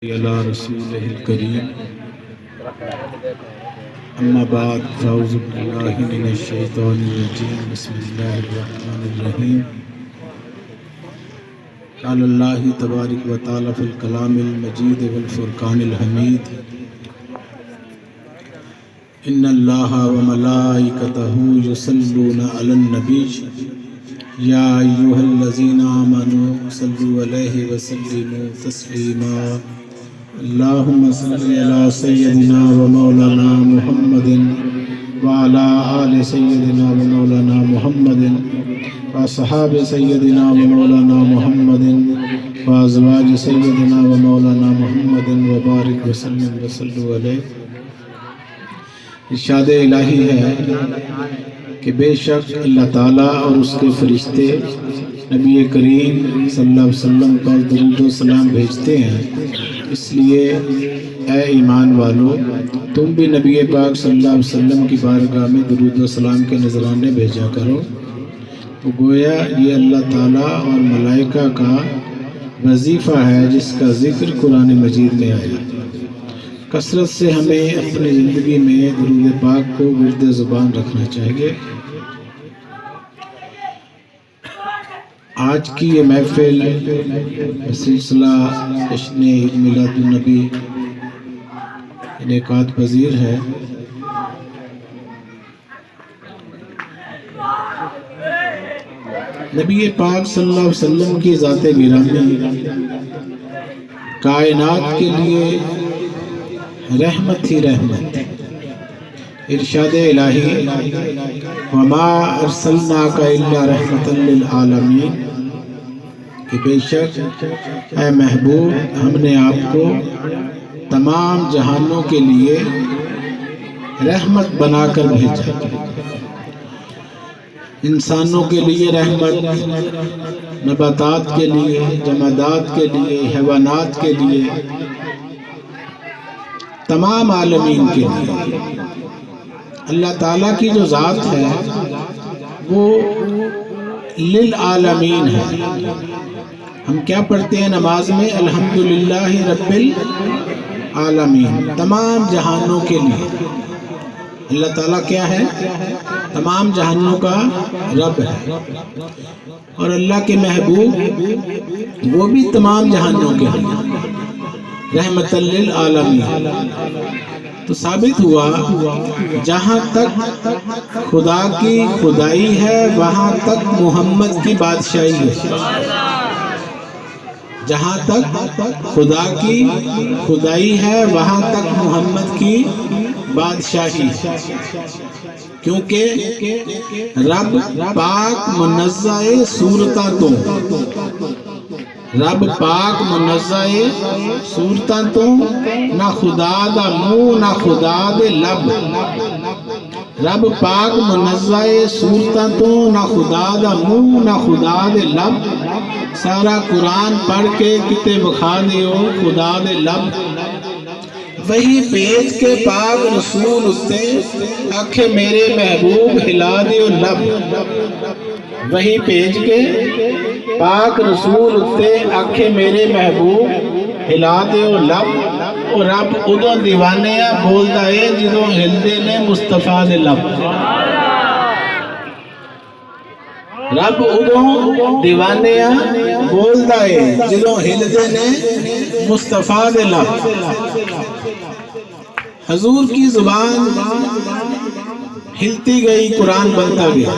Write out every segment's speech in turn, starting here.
علی رسولہ الکریم اما بعد فاعوذ باللہ من الشیطان الرجیم بسم اللہ الرحمن الرحیم قال اللہ تبارک و تعالی فی الکلام المجید والفرقان الحمید ان اللہ وملائکتہ یصلون علی النبی یا ایھا الذین آمنوا صلوا علیہ وسلموا تسلیما اللہم صلی علی سیدنا و مولانا محمد وعلی آل سیدنا و مولانا محمد واصحاب سیدنا و مولانا محمد وازواج سیدنا و مولانا محمد وبارک وسلم وصلوا علیہ۔ ارشاد الہی ہے کہ بے شک اللہ تعالیٰ اور اس کے فرشتے نبی کریم صلی اللہ علیہ وسلم پر درود و سلام بھیجتے ہیں، اس لیے اے ایمان والو تم بھی نبی پاک صلی اللہ علیہ وسلم کی بارگاہ میں درود و سلام کے نذرانے بھیجا کرو۔ تو گویا یہ اللہ تعالیٰ اور ملائکہ کا وظیفہ ہے جس کا ذکر قرآن مجید میں آیا۔ کثرت سے ہمیں اپنی زندگی میں درود پاک کو ورد زبان رکھنا چاہیے۔ آج کی یہ محفل سلسلہ جشن عید میلاد النبی انعقاد پذیر ہے۔ نبی پاک صلی اللہ علیہ وسلم کی ذات گرامی کائنات کے لیے رحمت ہی رحمت۔ ارشاد الہی وما ارسلناک الا رحمتا للعالمین، کہ بے شک اے محبوب ہم نے آپ کو تمام جہانوں کے لیے رحمت بنا کر بھیجا۔ انسانوں کے لیے رحمت، نباتات کے لیے، جمادات کے لیے، حیوانات کے لیے، تمام عالمین کے لیے۔ اللہ تعالیٰ کی جو ذات ہے وہ للعالمین ہے۔ ہم کیا پڑھتے ہیں نماز میں؟ الحمدللہ رب العالمین، تمام جہانوں کے لیے۔ اللہ تعالیٰ کیا ہے؟ تمام جہانوں کا رب ہے، اور اللہ کے محبوب وہ بھی تمام جہانوں کے لیے رحمت للعالمین۔ تو ثابت ہوا جہاں تک خدا کی خدائی ہے وہاں تک محمد کی بادشاہی ہے۔ جہاں تک خدا کی خدائی ہے وہاں تک محمد کی بادشاہی، کیونکہ رب پاک منزہ صورتاں تو، رب پاک منزہ صورتاں تو، نہ خدا دا منہ نہ خدا دے لب۔ رب پاک منزہ صورتاں تو، نہ خدا دا منہ نہ خدا دے لب۔ سارا قرآن پڑھ کے کتے بخا دیو خدا دے لب۔ وہی پیج کے پاک رسول اتے آکھے میرے محبوب ہلا دیو لب۔ وہی پیج کے پاک رسول اتے آکھے میرے محبوب ہلا دیو لب۔ اور رب ادو دیوانیاں بولدا ہے جدو ہلدے نے مصطفیٰ دے لب۔ رب ادو دیوانیاں بولدا ہے جدو ہلدے نے مصطفیٰ دے لب۔ حضور کی زبان ہلتی گئی، قرآن بنتا گیا۔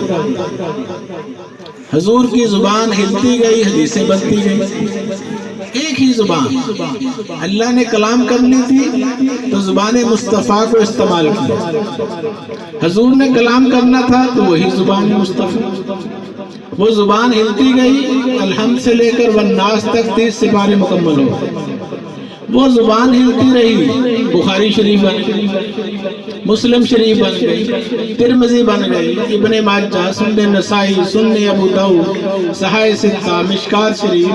حضور کی زبان ہلتی گئی، حدیثیں بنتی گئی۔ ایک ہی زبان، اللہ نے کلام کرنی تھی تو زبان مصطفیٰ کو استعمال کیا۔ حضور نے کلام کرنا تھا تو وہی زبان مصطفیٰ۔ وہ زبان ہلتی گئی، الحمد سے لے کر والناس تک 30 سپارے مکمل ہو۔ وہ زبان ہلتی رہی، بخاری شریف بن گئی، مسلم شریف بن گئی، ترمذی بن گئی، ابن ماجہ، سنن نسائی، سنن ابو داؤد، صحاح ستہ، مشکات شریف،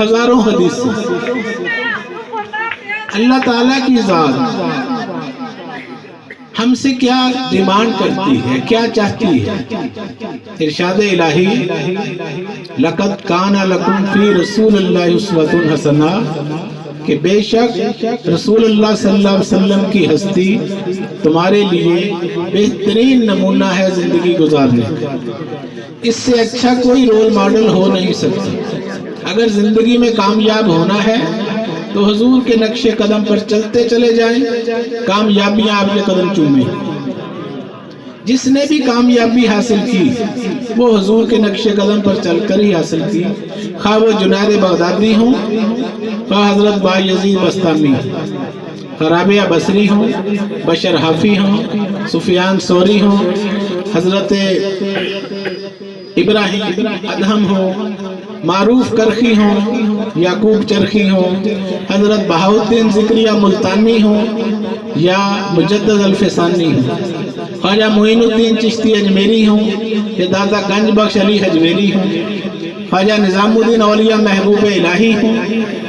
ہزاروں حدیث۔ اللہ تعالیٰ کی ذات ہم سے کیا ڈیمانڈ کرتی ہے، کیا چاہتی ہے؟ ارشاد الہی لَقَدْ كَانَ لَكُمْ فِي رَسُولِ اللَّهِ أُسْوَةٌ حَسَنَةٌ، کہ بے شک رسول اللہ صلی اللہ علیہ وسلم کی ہستی تمہارے لیے بہترین نمونہ ہے زندگی گزارنے کا، اس سے اچھا کوئی رول ماڈل ہو نہیں سکتا۔ اگر زندگی میں کامیاب ہونا ہے تو حضور کے نقش قدم پر چلتے چلے جائیں، کامیابیاں آپ کے قدم چومیں۔ جس نے بھی کامیابی حاصل کی وہ حضور کے نقش قدم پر چل کر ہی حاصل کی، خواہ وہ جنید بغدادی ہوں، خواہ حضرت بایزید بستامی، رابعہ بصری ہوں، بشر حافی ہوں، سفیان ثوری ہوں، حضرت ابراہیم ادہم ہو، معروف کرخی ہوں، یعقوب چرخی ہوں، حضرت بہاؤالدین ذکریہ ملتانی ہوں یا مجدد الفسانی ہوں، خواجہ معین الدین چشتی اجمیری ہوں یا داتا گنج بخش علی حجویری ہوں، خواجہ نظام الدین اولیاء محبوب الہی ہوں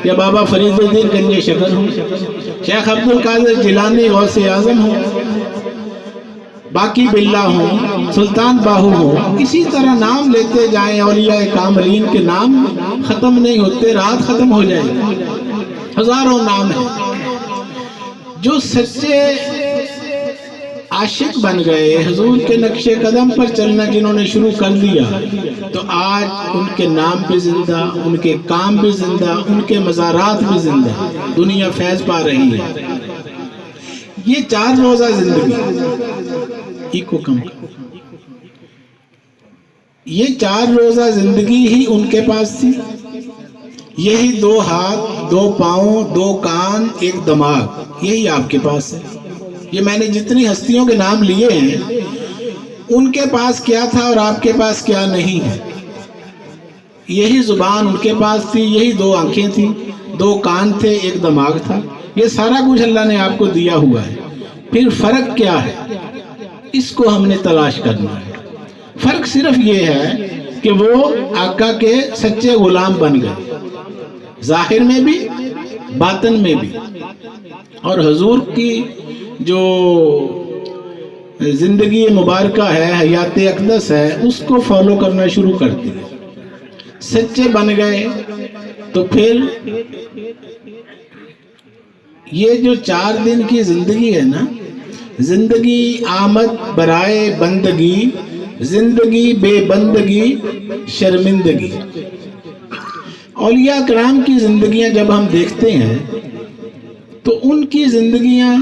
یا بابا فرید الدین گنج شکر ہوں، شیخ عبد القادر جیلانی غوث اعظم ہوں، باقی باللہ ہوں، سلطان باہو ہوں، اسی طرح نام لیتے جائیں، اولیاء کاملین کے نام ختم نہیں ہوتے، رات ختم ہو جائے گی، ہزاروں نام ہیں۔ جو سچے عاشق بن گئے، حضور کے نقش قدم پر چلنا جنہوں نے شروع کر دیا، تو آج ان کے نام بھی زندہ، ان کے کام بھی زندہ، ان کے مزارات بھی زندہ، دنیا فیض پا رہی ہے۔ یہ 4 روزہ زندگی کو کم یہ 4 روزہ زندگی ہی ان کے پاس تھی، یہی 2 ہاتھ، 2 پاؤں، 2 کان، 1 دماغ، یہی آپ کے پاس ہے۔ یہ میں نے جتنی ہستیوں کے نام لیے ہیں ان کے پاس کیا تھا اور آپ کے پاس کیا نہیں ہے؟ یہی زبان ان کے پاس تھی، یہی 2 آنکھیں تھیں، 2 کان تھے، 1 دماغ تھا، یہ سارا کچھ اللہ نے آپ کو دیا ہوا ہے۔ پھر فرق کیا ہے؟ اس کو ہم نے تلاش کرنا ہے۔ فرق صرف یہ ہے کہ وہ آقا کے سچے غلام بن گئے، ظاہر میں بھی باطن میں بھی، اور حضور کی جو زندگی مبارکہ ہے، حیات اقدس ہے، اس کو فالو کرنا شروع کر دیا، سچے بن گئے۔ تو پھر یہ جو 4 دن کی زندگی ہے نا، زندگی آمد برائے بندگی، زندگی بے بندگی شرمندگی۔ اولیاء کرام کی زندگیاں جب ہم دیکھتے ہیں تو ان کی زندگیاں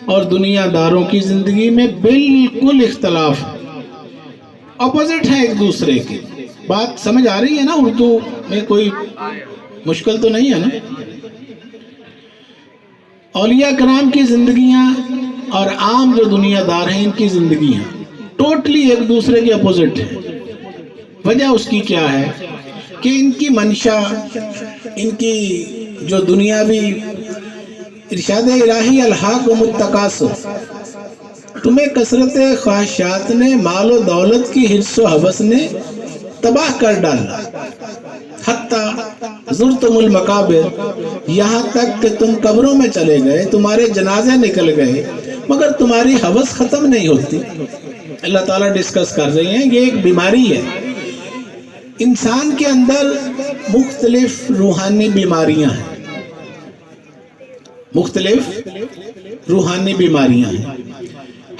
اور دنیا داروں کی زندگی میں بالکل اختلاف، اپوزٹ ہے ایک دوسرے کے۔ بات سمجھ آ رہی ہے نا؟ اردو میں کوئی مشکل تو نہیں ہے نا؟ اولیاء کرام کی زندگیاں اور عام جو دنیا دار ہیں ان کی زندگیاں ٹوٹلی ایک دوسرے کے اپوزٹ ہیں۔ وجہ اس کی کیا ہے کہ ان کی منشا، ان کی جو دنیاوی ارشاد الہی الہاکم التکاثر، تمہیں کثرت خواہشات نے، مال و دولت کی حرص و ہوس نے تباہ کر ڈالا، حتیٰ زرتم المقابر، یہاں تک کہ تم قبروں میں چلے گئے، تمہارے جنازے نکل گئے، مگر تمہاری ہوس ختم نہیں ہوتی۔ اللہ تعالیٰ ڈسکس کر رہے ہیں یہ ایک بیماری ہے۔ انسان کے اندر مختلف روحانی بیماریاں ہیں، مختلف روحانی بیماریاں ہیں۔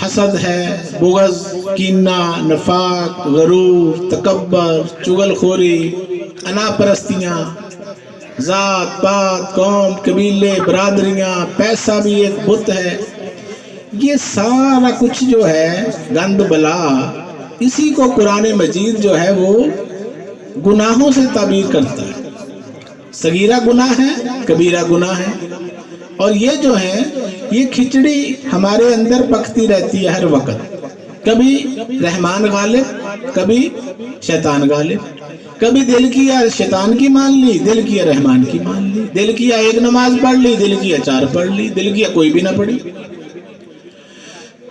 حسد ہے، بغض، کینہ، نفاق، غرور، تکبر، چغل خوری، انا پرستیاں، ذات پات، قوم، قبیلے، برادریاں، پیسہ بھی ایک بت ہے۔ یہ سارا کچھ جو ہے گند بلا، اسی کو قرآن مجید جو ہے وہ گناہوں سے تعبیر کرتا ہے۔ صغیرہ گناہ ہے، کبیرہ گناہ ہے، اور یہ جو ہے یہ کھچڑی ہمارے اندر پکتی رہتی ہے ہر وقت، کبھی رحمان غالب، کبھی شیطان غالب، کبھی دل کیا شیطان کی مان لی، دل کیا رحمان کی مان لی، دل کیا ایک نماز پڑھ لی، دل کیا 4 پڑھ لی، دل کیا کوئی بھی نہ پڑھی۔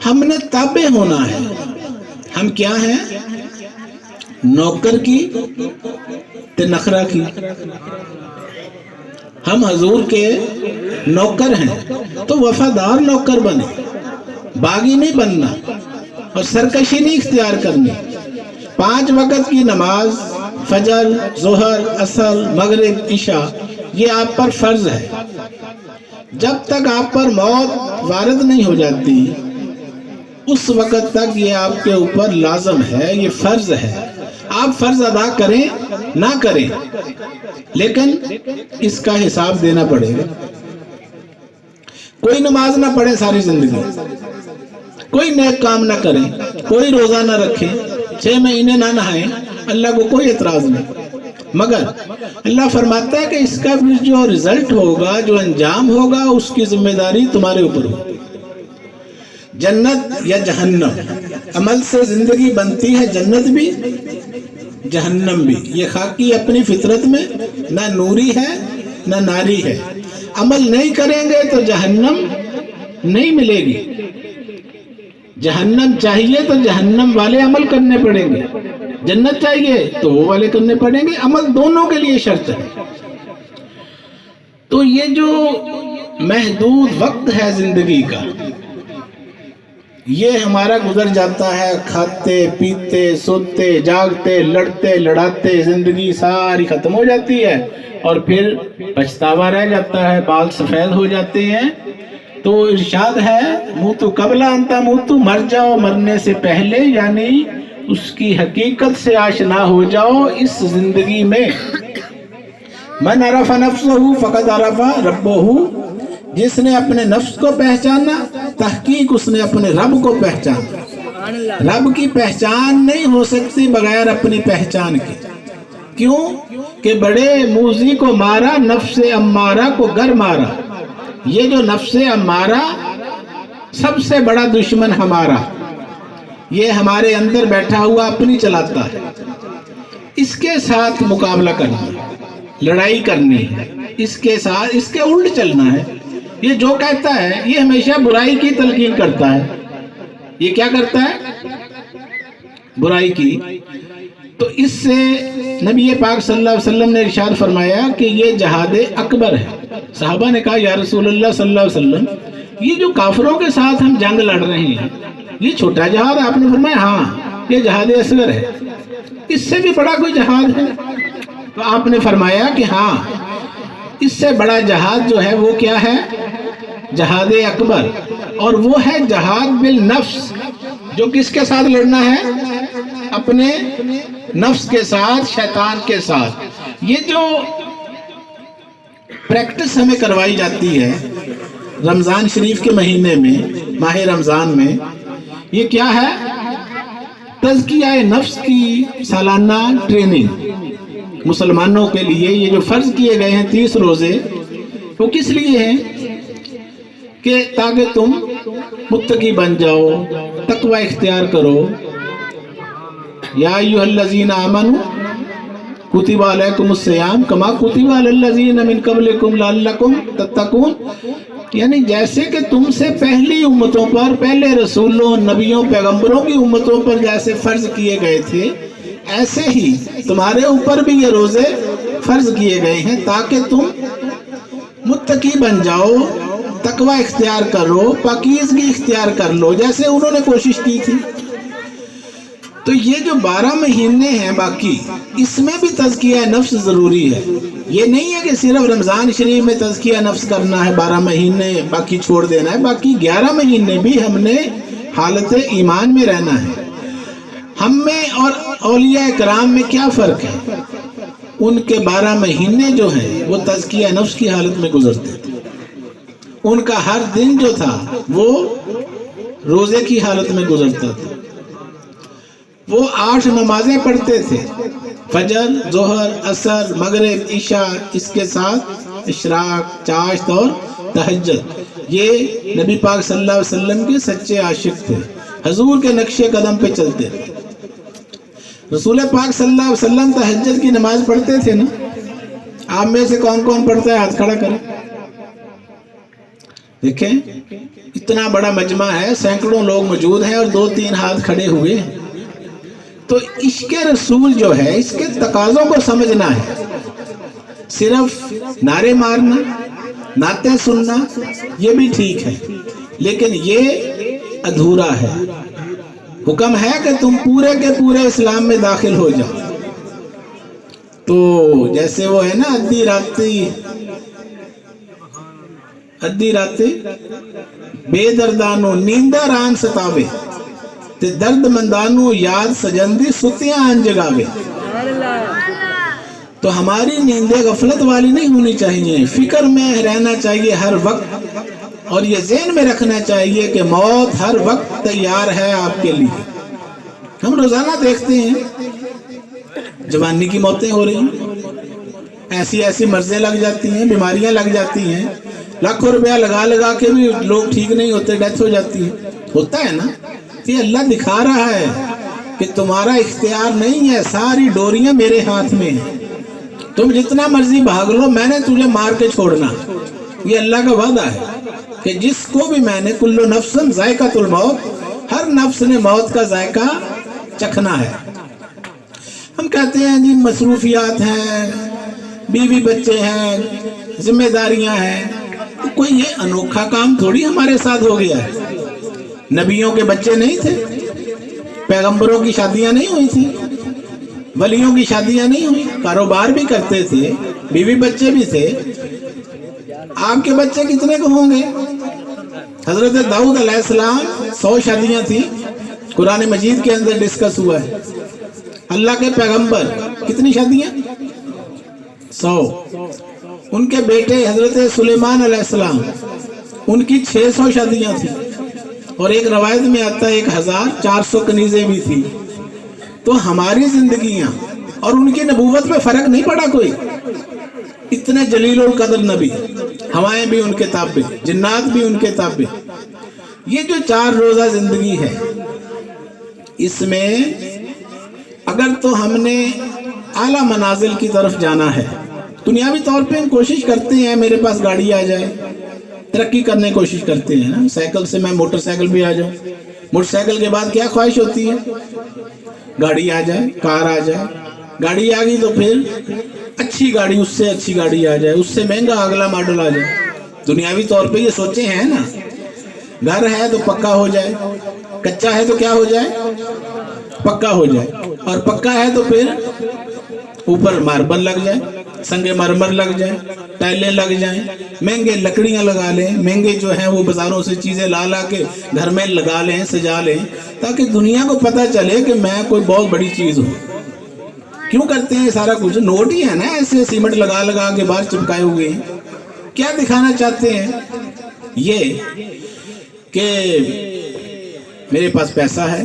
ہم نے تابع ہونا ہے۔ ہم کیا ہیں؟ نوکر کی تے نخرہ کی۔ ہم حضور کے نوکر ہیں تو وفادار نوکر بنے، باغی نہیں بننا اور سرکشی نہیں اختیار کرنی۔ 5 وقت کی نماز، فجر، ظہر، عصر، مغرب، عشاء، یہ آپ پر فرض ہے۔ جب تک آپ پر موت وارد نہیں ہو جاتی اس وقت تک یہ آپ کے اوپر لازم ہے، یہ فرض ہے. آپ فرض ادا کریں نہ کریں لیکن اس کا حساب دینا پڑے گا. کوئی نماز نہ پڑھے ساری زندگی، کوئی نیک کام نہ کریں، کوئی روزہ نہ رکھیں، 6 مہینے نہ نہائیں، اللہ کو کوئی اعتراض نہیں. مگر اللہ فرماتا ہے کہ اس کا بھی جو رزلٹ ہوگا، جو انجام ہوگا، اس کی ذمہ داری تمہارے اوپر ہوگی. جنت یا جہنم، عمل سے زندگی بنتی ہے، جنت بھی جہنم بھی. یہ خاکی اپنی فطرت میں نہ نوری ہے نہ ناری ہے. عمل نہیں کریں گے تو جہنم نہیں ملے گی. جہنم چاہیے تو جہنم والے عمل کرنے پڑیں گے، جنت چاہیے تو وہ والے کرنے پڑیں گے. عمل دونوں کے لیے شرط ہے. تو یہ جو محدود وقت ہے زندگی کا، یہ ہمارا گزر جاتا ہے کھاتے پیتے سوتے جاگتے لڑتے لڑاتے، زندگی ساری ختم ہو جاتی ہے اور پھر پچھتاوا رہ جاتا ہے، بال سفید ہو جاتے ہیں. تو ارشاد ہے موتو قبل ان تموتو، مر جاؤ مرنے سے پہلے، یعنی اس کی حقیقت سے آشنا ہو جاؤ اس زندگی میں. من عرف نفسہ فقد عرف ربہ، جس نے اپنے نفس کو پہچانا تحقیق اس نے اپنے رب کو پہچانا. رب کی پہچان نہیں ہو سکتی بغیر اپنی پہچان کے. کیوں کہ بڑے موذی کو مارا، نفس امارہ کو گر مارا. یہ جو نفس امارہ سب سے بڑا دشمن ہمارا، یہ ہمارے اندر بیٹھا ہوا اپنی چلاتا ہے. اس کے ساتھ مقابلہ کرنا ہے، لڑائی کرنی ہے، اس کے ساتھ اس کے الٹ چلنا ہے. یہ جو کہتا ہے یہ ہمیشہ برائی کی تلقین کرتا ہے. یہ کیا کرتا ہے؟ برائی کی. تو اس سے نبی پاک صلی اللہ علیہ وسلم نے ارشاد فرمایا کہ یہ جہاد اکبر ہے. صحابہ نے کہا یا رسول اللہ صلی اللہ علیہ وسلم، یہ جو کافروں کے ساتھ ہم جنگ لڑ رہے ہیں یہ چھوٹا جہاد ہے؟ آپ نے فرمایا ہاں یہ جہاد اصغر ہے. اس سے بھی بڑا کوئی جہاد ہے؟ تو آپ نے فرمایا کہ ہاں اس سے بڑا جہاد جو ہے وہ کیا ہے؟ جہاد اکبر. اور وہ ہے جہاد بالنفس. جو کس کے ساتھ لڑنا ہے؟ اپنے نفس کے ساتھ، شیطان کے ساتھ. یہ جو پریکٹس ہمیں کروائی جاتی ہے رمضان شریف کے مہینے میں، ماہ رمضان میں، یہ کیا ہے؟ تزکیہ نفس کی سالانہ ٹریننگ مسلمانوں کے لیے. یہ جو فرض کیے گئے ہیں 30 روزے، وہ کس لیے ہیں؟ کہ تاکہ تم متقی بن جاؤ، تقوی اختیار کرو. یا ایھا الذین آمنوا کتب علیکم الصیام کما کتب علی الذین من قبلکم لعلکم تتقون. یعنی جیسے کہ تم سے پہلی امتوں پر، پہلے رسولوں نبیوں پیغمبروں کی امتوں پر جیسے فرض کیے گئے تھے، ایسے ہی تمہارے اوپر بھی یہ روزے فرض کیے گئے ہیں تاکہ تم متقی بن جاؤ، تقوی اختیار کرو، پاکیزگی اختیار کر لو جیسے انہوں نے کوشش کی تھی. تو یہ جو 12 مہینے ہیں باقی، اس میں بھی تزکیہ نفس ضروری ہے. یہ نہیں ہے کہ صرف رمضان شریف میں تزکیہ نفس کرنا ہے، 12 مہینے باقی چھوڑ دینا ہے. باقی 11 مہینے بھی ہم نے حالت ایمان میں رہنا ہے. ہم میں اور اولیاء کرام میں کیا فرق ہے؟ ان کے 12 مہینے جو ہیں وہ تزکیہ نفس کی حالت میں گزرتے تھے. ان کا ہر دن جو تھا وہ روزے کی حالت میں گزرتا تھا. وہ 8 نمازیں پڑھتے تھے، فجر، ظہر، عصر، مغرب، عشاء، اس کے ساتھ اشراق، چاشت اور تہجد. یہ نبی پاک صلی اللہ علیہ وسلم کے سچے عاشق تھے، حضور کے نقش قدم پہ چلتے تھے. رسول پاک صلی اللہ علیہ وسلم تہجد کی نماز پڑھتے تھے نا. آپ میں سے کون کون پڑھتا ہے؟ ہاتھ کھڑا کریں. دیکھیں اتنا بڑا مجمع ہے، سینکڑوں لوگ موجود ہیں اور 2-3 ہاتھ کھڑے ہوئے ہیں. تو عشق رسول جو ہے اس کے تقاضوں کو سمجھنا ہے. صرف نعرے مارنا، نعتیں سننا یہ بھی ٹھیک ہے لیکن یہ ادھورا ہے. حکم ہے کہ تم پورے کے پورے اسلام میں داخل ہو جاؤ. تو جیسے وہ ہے نا ادھی راتی ادھی راتے بے دردانو نیندہ ران ستاوے تے درد مندانو یاد سجندی ستیاں آن جگاوے. تو ہماری نیندیں غفلت والی نہیں ہونی چاہیے، فکر میں رہنا چاہیے ہر وقت، اور یہ ذہن میں رکھنا چاہیے کہ موت ہر وقت تیار ہے آپ کے لیے. ہم روزانہ دیکھتے ہیں جوانی کی موتیں ہو رہی ہیں، ایسی مرضیں لگ جاتی ہیں، بیماریاں لگ جاتی ہیں، لاکھوں روپیہ لگا کے بھی لوگ ٹھیک نہیں ہوتے، ڈیتھ ہو جاتی ہے. ہوتا ہے نا، یہ اللہ دکھا رہا ہے کہ تمہارا اختیار نہیں ہے، ساری ڈوریاں میرے ہاتھ میں ہیں، تم جتنا مرضی بھاگ لو، میں نے تجھے مار کے چھوڑنا. یہ اللہ کا وعدہ ہے کہ جس کو بھی میں نے کل نفس ذائقۃ الموت، ہر نفس نے موت کا ذائقہ چکھنا ہے. ہم کہتے ہیں جی مصروفیات ہیں، بیوی بچے ہیں، ذمہ داریاں ہیں، تو کوئی یہ انوکھا کام تھوڑی ہمارے ساتھ ہو گیا ہے. نبیوں کے بچے نہیں تھے، پیغمبروں کی شادیاں نہیں ہوئی تھی، ولیوں کی شادیاں نہیں ہوئی، کاروبار بھی کرتے تھے، بیوی بچے بھی تھے. آپ کے بچے کتنے کو ہوں گے؟ حضرت داؤد علیہ السلام 100 شادیاں تھیں، قرآن مجید کے اندر ڈسکس ہوا ہے. اللہ کے پیغمبر کتنی شادیاں؟ 100. ان کے بیٹے حضرت سلیمان علیہ السلام، ان کی 600 شادیاں تھیں، اور ایک روایت میں آتا ہے 1400 کنیزیں بھی تھی. تو ہماری زندگیاں اور ان کی نبوت میں فرق نہیں پڑا کوئی. اتنے جلیل القدر نبی، ہوائیں بھی ان کے تابع، جنات بھی ان کے تابع. یہ جو 4 روزہ زندگی ہے، اس میں اگر تو ہم نے اعلیٰ منازل کی طرف جانا ہے، دنیاوی طور پہ ہم کوشش کرتے ہیں میرے پاس گاڑی آ جائے، ترقی کرنے کی کوشش کرتے ہیں نا، سائیکل سے میں موٹر سائیکل بھی آ جاؤں. موٹر سائیکل کے بعد کیا خواہش ہوتی ہے؟ گاڑی آ جائے، کار آ جائے. گاڑی آ گئی تو پھر اچھی گاڑی، اس سے اچھی گاڑی آ جائے، اس سے مہنگا اگلا ماڈل آ جائے. دنیاوی طور پہ یہ سوچے ہیں نا. گھر ہے تو پکا ہو جائے، کچا ہے تو کیا ہو جائے؟ پکا ہو جائے، اور پکا ہے تو پھر اوپر ماربل لگ جائے، سنگ مرمر لگ جائے، ٹائلیں لگ جائیں، مہنگے لکڑیاں لگا لیں، مہنگے جو ہیں وہ بازاروں سے چیزیں لا کے گھر میں لگا لیں، سجا لیں، تاکہ دنیا کو پتہ چلے کہ میں کوئی بہت بڑی چیز ہوں. کیوں کرتے ہیں سارا کچھ؟ نوٹ ہی ہے نا، ایسے سیمنٹ لگا کے باہر چپکائے ہوئے ہیں. کیا دکھانا چاہتے ہیں؟ یہ کہ میرے پاس پیسہ ہے.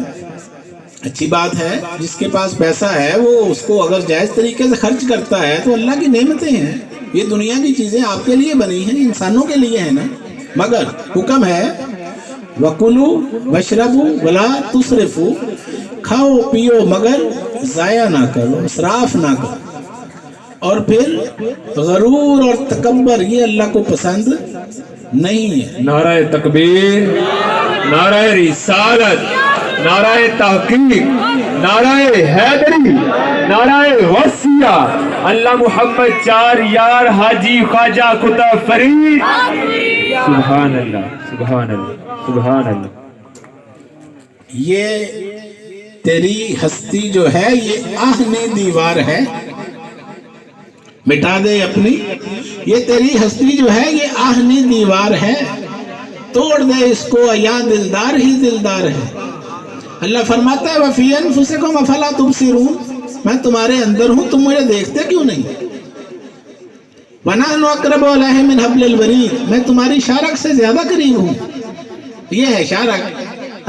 اچھی بات ہے، جس کے پاس پیسہ ہے وہ اس کو اگر جائز طریقے سے خرچ کرتا ہے تو اللہ کی نعمتیں ہیں. یہ دنیا کی چیزیں آپ کے لیے بنی ہیں، انسانوں کے لیے ہیں نا. مگر حکم ہے وَكُلُوا وَاشْرَبُوا وَلَا تُسْرِفُوا، کھاؤ پیو مگر ضائع نہ کرو، اسراف نہ کرو. اور پھر غرور اور تکبر یہ اللہ کو پسند نہیں ہے. نعرہ تکبیر، نعرہ رسالت، نعرہ تحقیق، نعرہ حیدری، نعرہ غوثیہ، اللہ محمد 4 یار حاجی خواجہ کتب فرید. سبحان اللہ، سبحان اللہ، سبحان اللہ. یہ تیری ہستی جو ہے یہ آہنی دیوار ہے، مٹا دے اپنی. یہ تیری ہستی جو ہے یہ آہنی دیوار ہے، توڑ دے اس کو، یا دلدار ہی دلدار ہے. اللہ فرماتا ہے وَفِي أَنفُسِكُمْ أَفَلَا تُبْصِرُونَ، میں تمہارے اندر ہوں، تم مجھے دیکھتے کیوں نہیں؟ وَنَحْنُ أَقْرَبُ إِلَيْهِ مِنْ حَبْلِ الْوَرِيدِ، میں تمہاری شارک سے زیادہ قریب ہوں. یہ ہے شارک.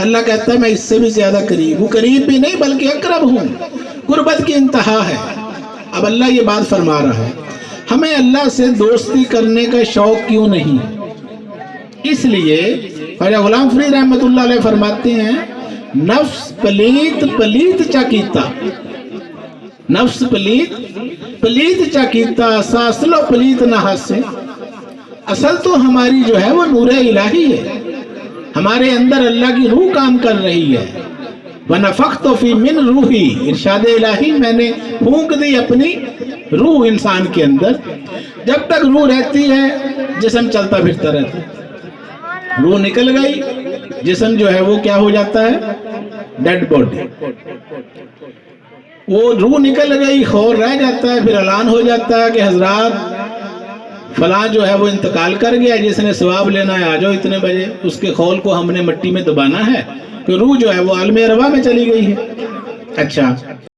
اللہ کہتا ہے میں اس سے بھی زیادہ قریب ہوں، قریب بھی نہیں بلکہ اقرب ہوں. قربت کی انتہا ہے. اب اللہ یہ بات فرما رہا ہے ہمیں اللہ سے دوستی کرنے کا شوق کیوں نہیں؟ اس لیے خواجہ غلام فرید رحمت اللہ علیہ فرماتے ہیں نفس پلیت پلیت چا کیتا، نفس پلیت پلیت چا کیتا، ساسلو پلیت نہ ہاسے. اصل تو ہماری جو ہے وہ نور الہی ہے، ہمارے اندر اللہ کی روح کام کر رہی ہے. وَنَفَخْتُ فِي مِن رُوحِي، ارشاد الہی میں نے پھونک دی اپنی روح انسان کے اندر. جب تک روح رہتی ہے جسم چلتا پھرتا رہتا ہے. روح نکل گئی جسم جو ہے وہ کیا ہو جاتا ہے؟ Dead body. وہ روح نکل گئی، خور رہ جاتا ہے، پھر اعلان ہو جاتا ہے کہ حضرات فلاں جو ہے وہ انتقال کر گیا، جس نے ثواب لینا ہے آ جاؤ اتنے بجے، اس کے خول کو ہم نے مٹی میں دبانا ہے، کہ روح جو ہے وہ عالم ارواح میں چلی گئی ہے۔ اچھا